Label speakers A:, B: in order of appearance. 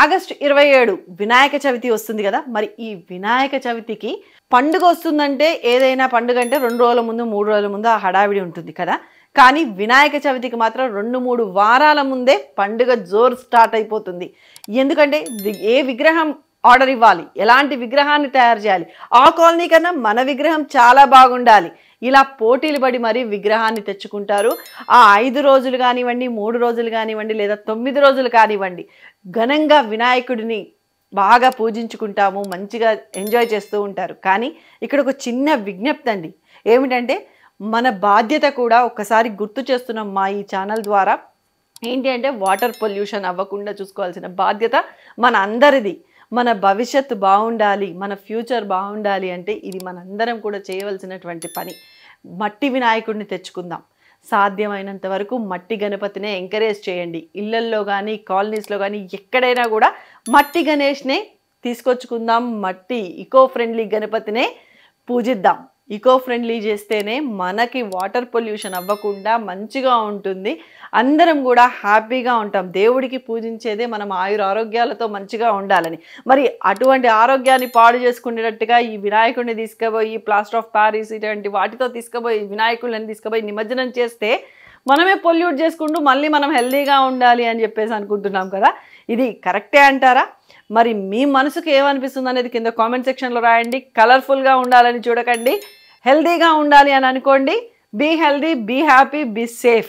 A: August 27 Vinayaka Chavithi వస్తుంది కదా. మరి ఈ వినాయక చవితికి పండుగ వస్తుందంటే ఏదైనా పండుగ అంటే 2 రోజుల ముందు 3 రోజుల ముందు ఆ హడావిడి ఉంటుంది కదా. కానీ వినాయక చవితికి మాత్రం 2-3 వారాల ముందే పండుగ జోరు స్టార్ట్ అయిపోతుంది. ఎందుకంటే ఏ విగ్రహం ఆర్డర్ ఇవ్వాలి, ఎలాంటి విగ్రహాన్ని తయారు చేయాలి, ఆ కాలనీ కన్నా మన విగ్రహం చాలా బాగుండాలి, ఇలా పోటీలు పడి మరీ విగ్రహాన్ని తెచ్చుకుంటారు. ఆ 5 రోజులు కానివ్వండి, 3 రోజులు కానివ్వండి, లేదా 9 రోజులు కానివ్వండి, ఘనంగా వినాయకుడిని బాగా పూజించుకుంటాము, మంచిగా ఎంజాయ్ చేస్తూ ఉంటారు. కానీ ఇక్కడ ఒక చిన్న విజ్ఞప్తి అండి. ఏమిటంటే మన బాధ్యత కూడా ఒక్కసారి గుర్తు చేస్తున్నాం మా ఈ ఛానల్ ద్వారా. ఏంటి అంటే వాటర్ పొల్యూషన్ అవ్వకుండా చూసుకోవాల్సిన బాధ్యత మన అందరిది. మన భవిష్యత్తు బాగుండాలి, మన ఫ్యూచర్ బాగుండాలి అంటే ఇది మనందరం కూడా చేయవలసినటువంటి పని. మట్టి వినాయకుడిని తెచ్చుకుందాం. సాధ్యమైనంత వరకు మట్టి గణపతినే ఎంకరేజ్ చేయండి. ఇళ్లల్లో కానీ కాలనీస్లో కానీ ఎక్కడైనా కూడా మట్టి గణేష్నే తీసుకొచ్చుకుందాం. మట్టి ఈకో ఫ్రెండ్లీ గణపతినే పూజిద్దాం. ఈకో ఫ్రెండ్లీ చేస్తేనే మనకి వాటర్ పొల్యూషన్ అవ్వకుండా మంచిగా ఉంటుంది. అందరం కూడా హ్యాపీగా ఉంటాం. దేవుడికి పూజించేదే మనం ఆరోగ్యాలతో మంచిగా ఉండాలని. మరి అటువంటి ఆరోగ్యాన్ని పాడు చేసుకునేటట్టుగా ఈ వినాయకుడిని తీసుకుపోయి ప్లాస్టర్ ఆఫ్ ప్యారిస్ ఇటువంటి వాటితో తీసుకుపోయి వినాయకుడిని తీసుకుపోయి నిమజ్జనం చేస్తే మనమే పొల్యూట్ చేసుకుంటూ మళ్ళీ మనం హెల్దీగా ఉండాలి అని చెప్పేసి అనుకుంటున్నాం కదా. ఇది కరెక్టే అంటారా? మరి మీ మనసుకు ఏమనిపిస్తుంది అనేది కింద కామెంట్ సెక్షన్లో రాయండి. కలర్ఫుల్గా ఉండాలని చూడకండి, హెల్దీగా ఉండాలి అని అనుకోండి. Be healthy, be happy, be safe.